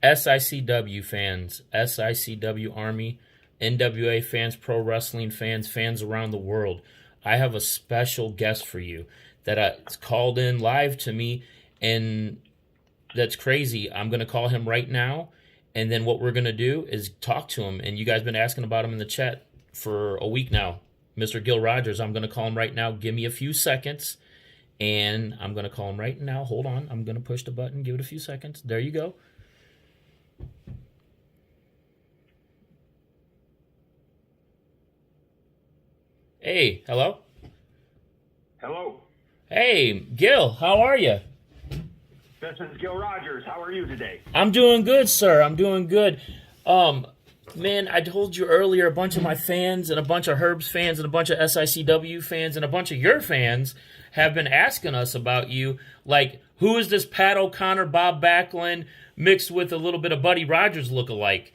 SICW fans, SICW Army, NWA fans, pro wrestling fans, fans around the world. I have a special guest for you that it's called in live to me, and that's crazy. I'm going to call him right now, and then what we're going to do is talk to him. And you guys been asking about him in the chat for a week now. Mr. Gil Rogers, I'm going to call him right now. Give me a few seconds, and I'm going to call him right now. Hold on. I'm going to push the button. Give it a few seconds. There you go. Hey, hello? Hello. Hey, Gil, how are you? This is Gil Rogers. How are you today? I'm doing good, sir. I'm doing good. Man, I told you earlier, a bunch of my fans and a bunch of Herb's fans and a bunch of SICW fans and a bunch of your fans have been asking us about you. Like, who is this Pat O'Connor, Bob Backlund, mixed with a little bit of Buddy Rogers look-alike?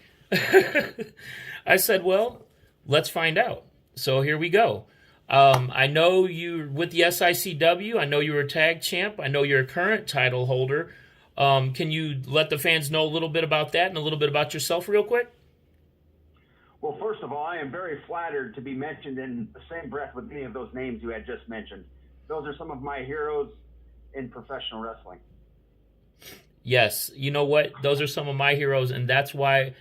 I said, well, let's find out. So here we go. I know you with the SICW. I know you were a tag champ. I know you're a current title holder. Can you let the fans know a little bit about that and a little bit about yourself real quick? Well, first of all, I am very flattered to be mentioned in the same breath with any of those names you had just mentioned. Those are some of my heroes in professional wrestling. Yes. You know what? Those are some of my heroes, and that's why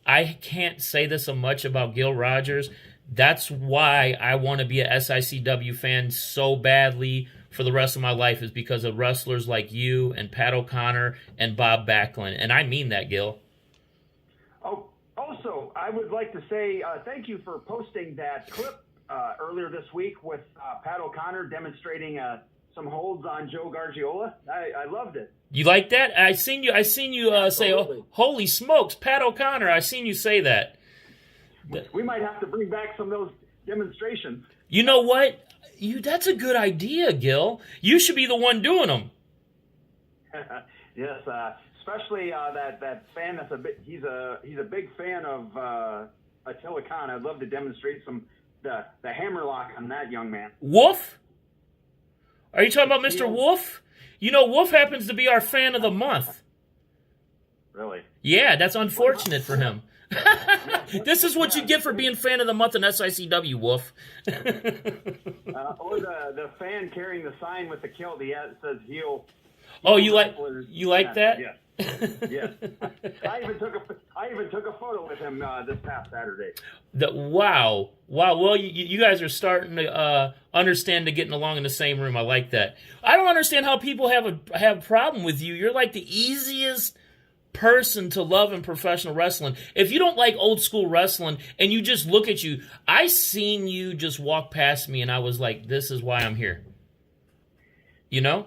I can't say this so much about Gil Rogers. That's why I want to be a SICW fan so badly for the rest of my life, is because of wrestlers like you and Pat O'Connor and Bob Backlund. And I mean that, Gil. Oh, also, I would like to say thank you for posting that clip earlier this week with Pat O'Connor demonstrating some holds on Joe Gargiola. I loved it. You like that? I seen you say, oh, holy smokes, Pat O'Connor. I seen you say that. We might have to bring back some of those demonstrations. You know what? That's a good idea, Gil. You should be the one doing them. Yes, especially that fan. He's a big fan of Attila Khan. I'd love to demonstrate the hammerlock on that young man. Wolf? Are you talking about Mr. Wolf? You know, Wolf happens to be our fan of the month. Really? Yeah, that's unfortunate for him. This is what you get for being fan of the month in SICW, Wolf. Or the fan carrying the sign with the kilt. It says heel. Oh, you like that? Yes. Yes. I even took a photo with him this past Saturday. Wow. Well, you guys are starting to understand to getting along in the same room. I like that. I don't understand how people have a problem with you. You're like the easiest person to love in professional wrestling. If you don't like old school wrestling and you just look at you, I seen you just walk past me and I was like, this is why I'm here. You know?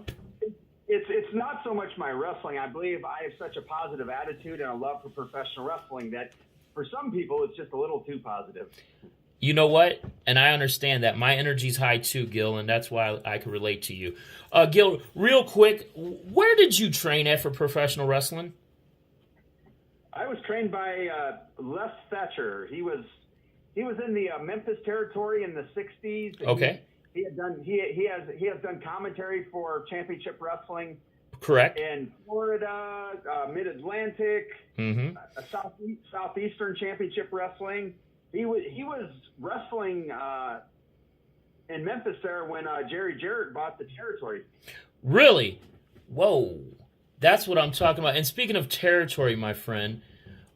It's not so much my wrestling. I believe I have such a positive attitude and a love for professional wrestling that for some people it's just a little too positive. You know what? And I understand that. My energy's high too, Gil, and that's why I can relate to you. Gil, real quick, where did you train at for professional wrestling? I was trained by Les Thatcher. He was in the Memphis territory in the '60s. Okay. He has done commentary for Championship Wrestling. Correct. In Florida, Mid Atlantic, Southeastern Championship Wrestling. He was wrestling in Memphis there when Jerry Jarrett bought the territory. Really? Whoa. That's what I'm talking about. And speaking of territory, my friend,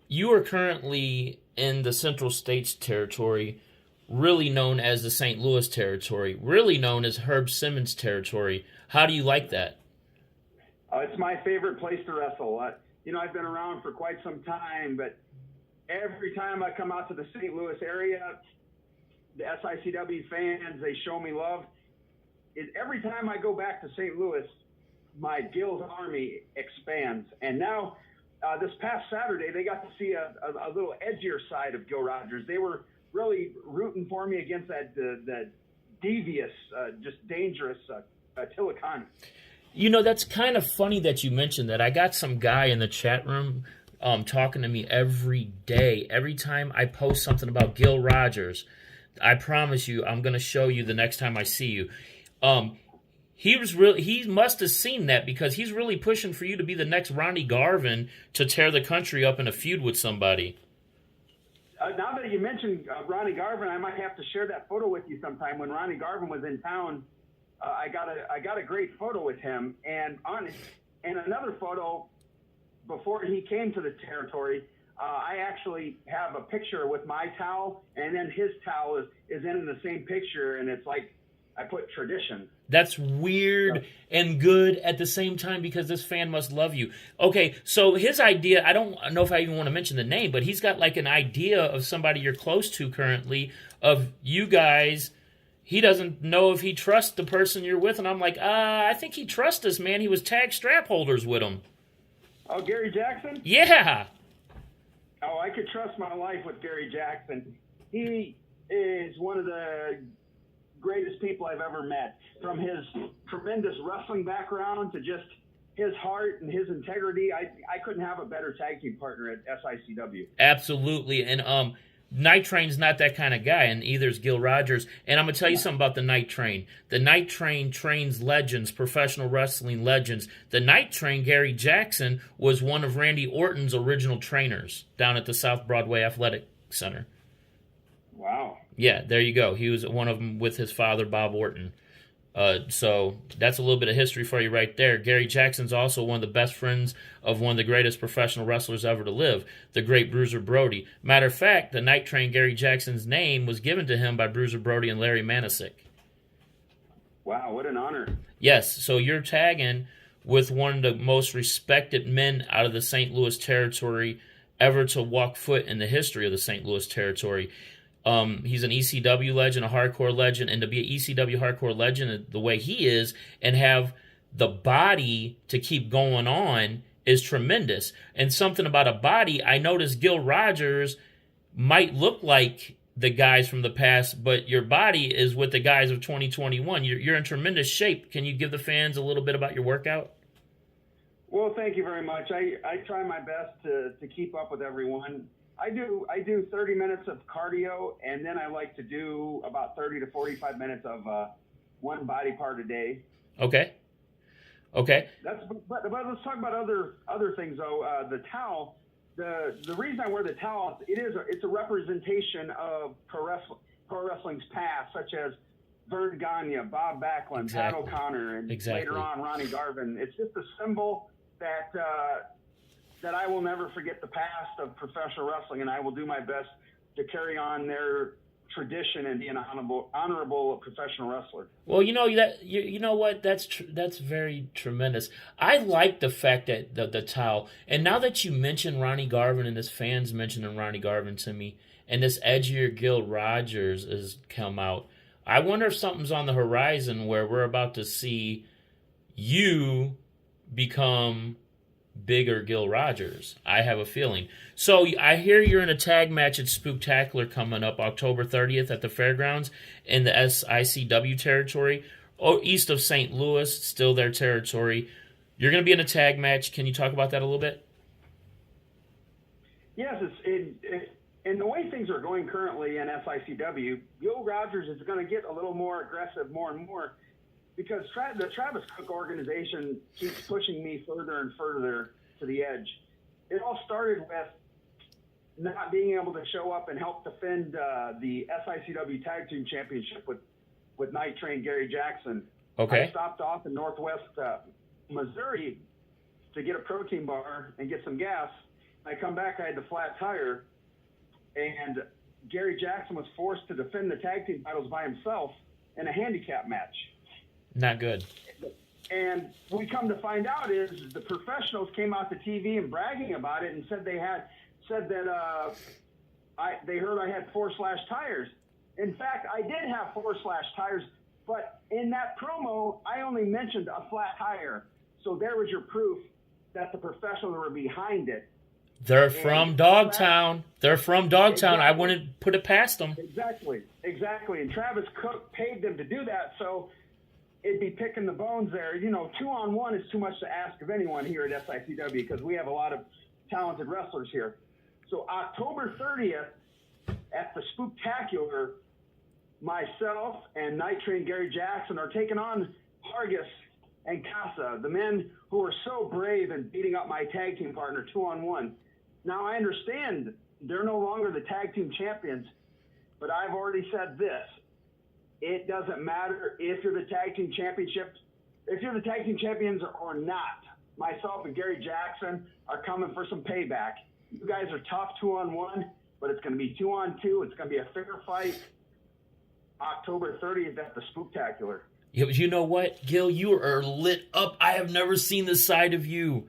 you are currently in the Central States territory, really known as the St. Louis territory, really known as Herb Simmons territory. How do you like that? It's my favorite place to wrestle. I've been around for quite some time, but every time I come out to the St. Louis area, the SICW fans, they show me love. Every time I go back to St. Louis, my Gil's Army expands. And now, this past Saturday, they got to see a little edgier side of Gil Rogers. They were really rooting for me against that devious, just dangerous Attila Khan. You know, that's kind of funny that you mentioned that. I got some guy in the chat room talking to me every day. Every time I post something about Gil Rogers, I promise you I'm going to show you the next time I see you. He must have seen that because he's really pushing for you to be the next Ronnie Garvin to tear the country up in a feud with somebody. Now that you mentioned Ronnie Garvin, I might have to share that photo with you sometime. When Ronnie Garvin was in town, I got a great photo with him, and another photo before he came to the territory. I actually have a picture with my towel, and then his towel is in the same picture, and it's like I put tradition. That's weird and good at the same time because this fan must love you. Okay, so his idea, I don't know if I even want to mention the name, but he's got like an idea of somebody you're close to currently, of you guys. He doesn't know if he trusts the person you're with, and I'm like, I think he trusts us, man. He was tag strap holders with him. Oh, Gary Jackson? Yeah. Oh, I could trust my life with Gary Jackson. He is one of the greatest people I've ever met. From his tremendous wrestling background to just his heart and his integrity, I couldn't have a better tag team partner at SICW. Absolutely. And Night Train's not that kind of guy, and either is Gil Rogers. And I'm going to tell you something about the Night Train. The Night Train trains legends, professional wrestling legends. The Night Train, Gary Jackson, was one of Randy Orton's original trainers down at the South Broadway Athletic Center. Wow. Yeah, there you go. He was one of them with his father, Bob Orton. So that's a little bit of history for you right there. Gary Jackson's also one of the best friends of one of the greatest professional wrestlers ever to live, the great Bruiser Brody. Matter of fact, the Night Train Gary Jackson's name was given to him by Bruiser Brody and Larry Manasick. Wow, what an honor. Yes, so you're tagging with one of the most respected men out of the St. Louis territory ever to walk foot in the history of the St. Louis territory. He's an ECW legend, a hardcore legend, and to be an ECW hardcore legend the way he is and have the body to keep going on is tremendous. And something about a body, I noticed Gil Rogers might look like the guys from the past, but your body is with the guys of 2021. You're in tremendous shape. Can you give the fans a little bit about your workout? Well, thank you very much. I try my best to keep up with everyone. I do 30 minutes of cardio, and then I like to do about 30 to 45 minutes of one body part a day. Okay. But let's talk about other things though. The towel, the reason I wear the towel, it's a representation of pro wrestling's past, such as Vern Gagne, Bob Backlund, Pat O'Connor, and later on Ronnie Garvin. It's just a symbol that I will never forget the past of professional wrestling, and I will do my best to carry on their tradition and be an honorable professional wrestler. Well, you know what? That's very tremendous. I like the fact that the towel, and now that you mention Ronnie Garvin and his fans mentioning Ronnie Garvin to me, and this edgier Gil Rogers has come out, I wonder if something's on the horizon where we're about to see you become bigger Gil Rogers. I have a feeling. So I hear you're in a tag match at Spooktacular coming up October 30th at the Fairgrounds in the SICW territory, east of St. Louis, still their territory. You're going to be in a tag match. Can you talk about that a little bit? Yes, in the way things are going currently in SICW, Gil Rogers is going to get a little more aggressive more and more, because the Travis Cook organization keeps pushing me further and further to the edge. It all started with not being able to show up and help defend the SICW Tag Team Championship with Night Train Gary Jackson. Okay. I stopped off in Northwest Missouri to get a protein bar and get some gas. I come back, I had the flat tire, and Gary Jackson was forced to defend the tag team titles by himself in a handicap match. Not good. And we come to find out is the professionals came out to TV and bragging about it and said they heard I had 4-slash tires. In fact, I did have 4-slash tires, but in that promo, I only mentioned a flat tire. So there was your proof that the professionals were behind it. They're from Dogtown. Exactly. I wouldn't put it past them. Exactly. And Travis Cook paid them to do that, so it'd be picking the bones there. 2-on-1 is too much to ask of anyone here at SICW because we have a lot of talented wrestlers here. So October 30th at the Spooktacular, myself and Night Train Gary Jackson are taking on Vargas and Casa, the men who were so brave in beating up my tag team partner 2-on-1. Now I understand they're no longer the tag team champions, but I've already said this. It doesn't matter if you're the tag team champions or not. Myself and Gary Jackson are coming for some payback. You guys are tough 2-on-1, but it's going to be 2-on-2. It's going to be a fair fight. October 30th at the Spooktacular. Yeah, but you know what, Gil? You are lit up. I have never seen this side of you.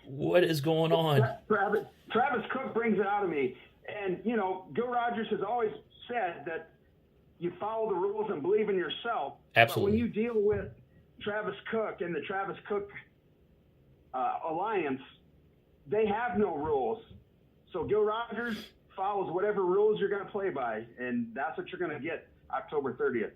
What is going on? Travis Cook brings it out of me. And, you know, Gil Rogers has always said that you follow the rules and believe in yourself. Absolutely. But when you deal with Travis Cook and the Travis Cook Alliance, they have no rules. So Gil Rogers follows whatever rules you're going to play by, and that's what you're going to get October 30th.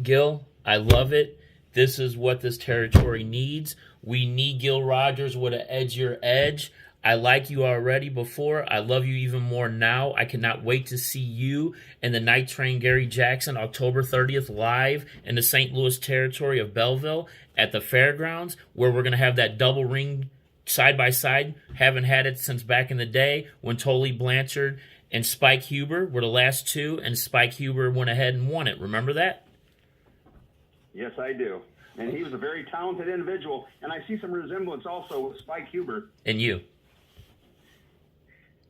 Gil, I love it. This is what this territory needs. We need Gil Rogers with an edgier edge. I like you already before. I love you even more now. I cannot wait to see you and the Night Train Gary Jackson October 30th live in the St. Louis territory of Belleville at the fairgrounds, where we're going to have that double ring side by side. Haven't had it since back in the day when Tully Blanchard and Spike Huber were the last two, and Spike Huber went ahead and won it. Remember that? Yes, I do. And he was a very talented individual, and I see some resemblance also with Spike Huber. And you.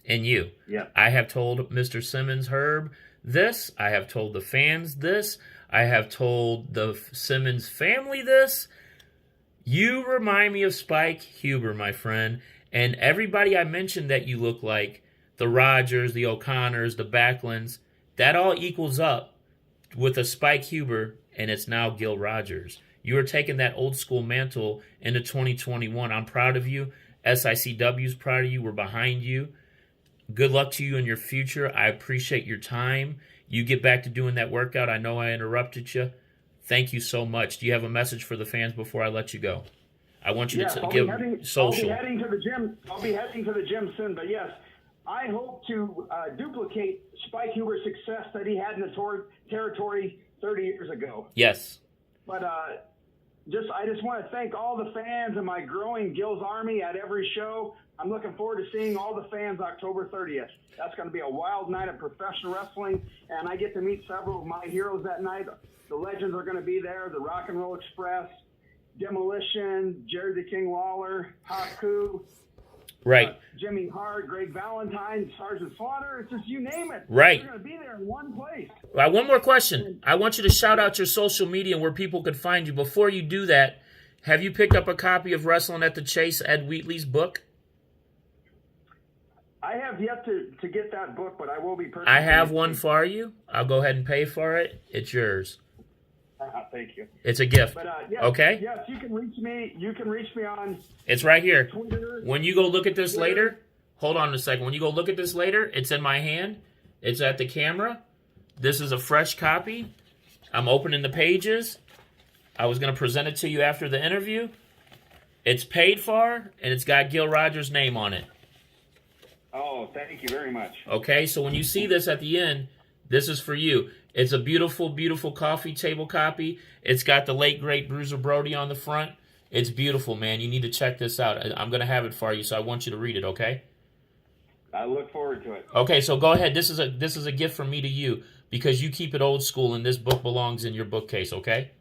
And you. Yeah. I have told Mr. Simmons Herb this. I have told the fans this. I have told the Simmons family this. You remind me of Spike Huber, my friend. And everybody I mentioned that you look like, the Rogers, the O'Connors, the Backlunds, that all equals up with a Spike Huber, and it's now Gil Rogers. You are taking that old school mantle into 2021. I'm proud of you. SICW's proud of you. We're behind you. Good luck to you in your future. I appreciate your time. You get back to doing that workout. I know I interrupted you. Thank you so much. Do you have a message for the fans before I let you go? I want you to give social. I'll be heading to the gym. I'll be heading to the gym soon. But yes, I hope to duplicate Spike Huber's success that he had in the territory 30 years ago. Yes. But I just want to thank all the fans and my growing Gil's Army at every show. I'm looking forward to seeing all the fans October 30th. That's going to be a wild night of professional wrestling, and I get to meet several of my heroes that night. The legends are going to be there, the Rock and Roll Express, Demolition, Jerry the King Lawler, Haku, right, Jimmy Hart, Greg Valentine, Sergeant Slaughter. It's just you name it. Right. They're going to be there in one place. Right, one more question. I want you to shout out your social media and where people could find you. Before you do that, have you picked up a copy of Wrestling at the Chase, Ed Wheatley's book? I have yet to get that book, but I will be purchasing. I have one for you. I'll go ahead and pay for it. It's yours. Thank you. It's a gift. But, yes, okay? Yes, you can reach me. You can reach me on. It's right here. Twitter. When you go look at this later, hold on a second. When you go look at this later, it's in my hand. It's at the camera. This is a fresh copy. I'm opening the pages. I was going to present it to you after the interview. It's paid for, and it's got Gil Rogers' name on it. Oh, thank you very much. Okay, so when you see this at the end, this is for you. It's a beautiful, beautiful coffee table copy. It's got the late, great Bruiser Brody on the front. It's beautiful, man. You need to check this out. I'm going to have it for you, so I want you to read it, okay? I look forward to it. Okay, so go ahead. This is a gift from me to you because you keep it old school, and this book belongs in your bookcase, okay?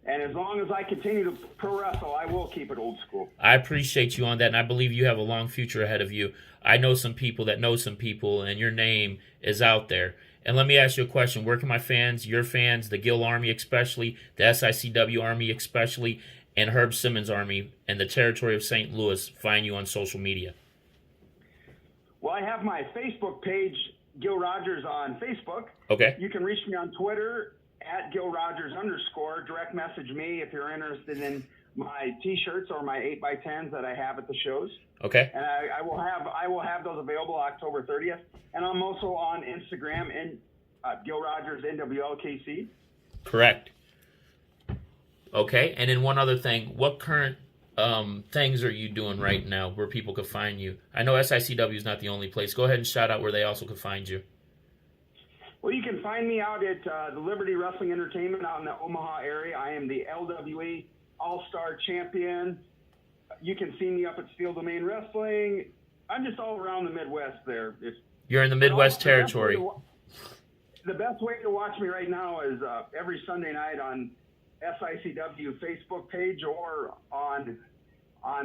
And as long as I continue to pro wrestle, I will keep it old school. I appreciate you on that, and I believe you have a long future ahead of you. I know some people that know some people, and your name is out there. And let me ask you a question. Where can my fans, your fans, the Gil Army especially, the SICW Army especially, and Herb Simmons Army and the territory of St. Louis find you on social media? Well, I have my Facebook page, Gil Rogers, on Facebook. Okay. You can reach me on Twitter at Gil Rogers _. Direct message me if you're interested in my T-shirts or my 8x10s that I have at the shows. Okay. And I will have those available October 30th. And I'm also on Instagram and Gil Rogers NWLKC. Correct. Okay. And then one other thing, what current things are you doing right now where people could find you? I know SICW is not the only place. Go ahead and shout out where they also could find you. Well, you can find me out at the Liberty Wrestling Entertainment out in the Omaha area. I am the LWE All-Star Champion. You can see me up at Steel Domain Wrestling. I'm just all around the Midwest there. You're in the Midwest territory. The best way to watch me right now is every Sunday night on SICW Facebook page or on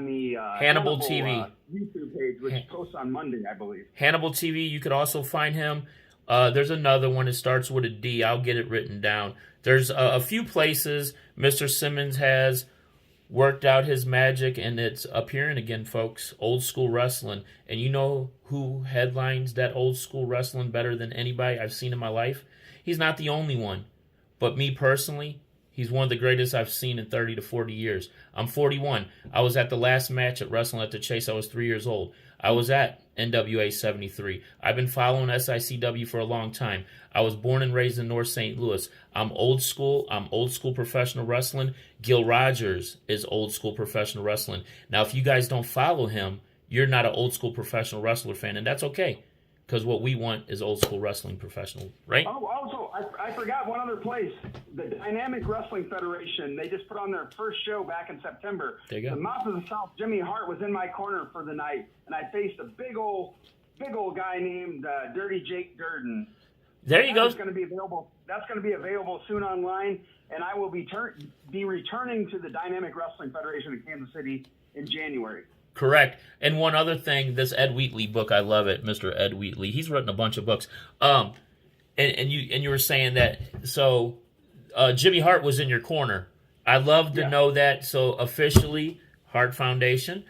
the Hannibal TV YouTube page, which posts on Monday, I believe. Hannibal TV. You could also find him. There's another one that starts with a D. I'll get it written down. There's a few places Mr. Simmons has worked out his magic, and it's appearing again, folks. Old School Wrestling. And you know who headlines that Old School Wrestling better than anybody I've seen in my life? He's not the only one. But me personally, he's one of the greatest I've seen in 30 to 40 years. I'm 41. I was at the last match at Wrestling at the Chase. I was 3 years old. I was at NWA 73. I've been following SICW for a long time. I was born and raised in North St. Louis. I'm old school. I'm old school professional wrestling. Gil Rogers is old school professional wrestling. Now, if you guys don't follow him, you're not an old school professional wrestler fan, and that's okay, because what we want is old school wrestling professional, right? Oh, also, I forgot one other place. The Dynamic Wrestling Federation, they just put on their first show back in September. There you go. The Mouth of the South, Jimmy Hart, was in my corner for the night, and I faced a big old guy named Dirty Jake Durden. There you go. That's going to be available. That's going to be available soon online, and I will be returning to the Dynamic Wrestling Federation in Kansas City in January. Correct. And one other thing, this Ed Wheatley book, I love it, Mr. Ed Wheatley. He's written a bunch of books. And you were saying that, so Jimmy Hart was in your corner. I love to know that. So officially, Hart Foundation,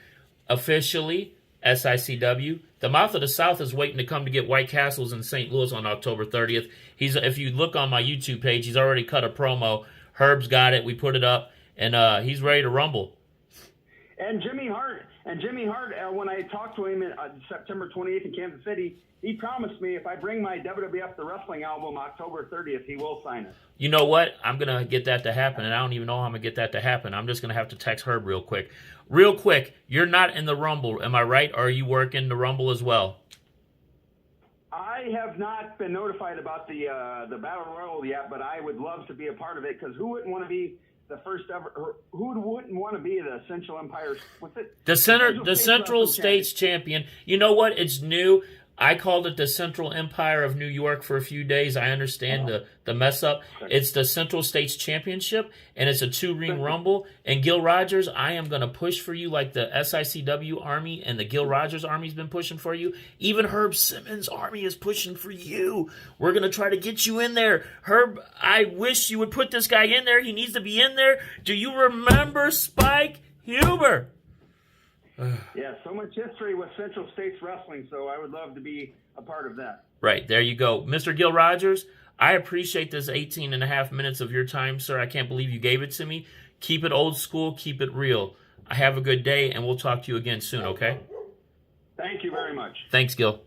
officially, SICW. The Mouth of the South is waiting to come to get White Castles in St. Louis on October 30th. If you look on my YouTube page, he's already cut a promo. Herb's got it. We put it up, and he's ready to rumble. And Jimmy Hart, when I talked to him on September 28th in Kansas City, he promised me if I bring my WWF The Wrestling album October 30th, he will sign it. You know what? I'm going to get that to happen, and I don't even know how I'm going to get that to happen. I'm just going to have to text Herb real quick. Real quick, you're not in the Rumble, am I right? Or are you working the Rumble as well? I have not been notified about the Battle Royal yet, but I would love to be a part of it, because who wouldn't want to be the first ever, or who wouldn't want to be the Central Empire, what's it? The Central States Champion. You know what? It's new. I called it the Central Empire of New York for a few days. I understand the mess up. It's the Central States Championship, and it's a 2-ring rumble. And Gil Rogers, I am going to push for you like the SICW Army and the Gil Rogers Army's been pushing for you. Even Herb Simmons' Army is pushing for you. We're going to try to get you in there. Herb, I wish you would put this guy in there. He needs to be in there. Do you remember Spike Huber? Yeah, so much history with Central States Wrestling, so I would love to be a part of that. Right, there you go. Mr. Gil Rogers, I appreciate this 18 and a half minutes of your time, sir. I can't believe you gave it to me. Keep it old school, keep it real. I have a good day, and we'll talk to you again soon, okay? Thank you very much. Thanks, Gil.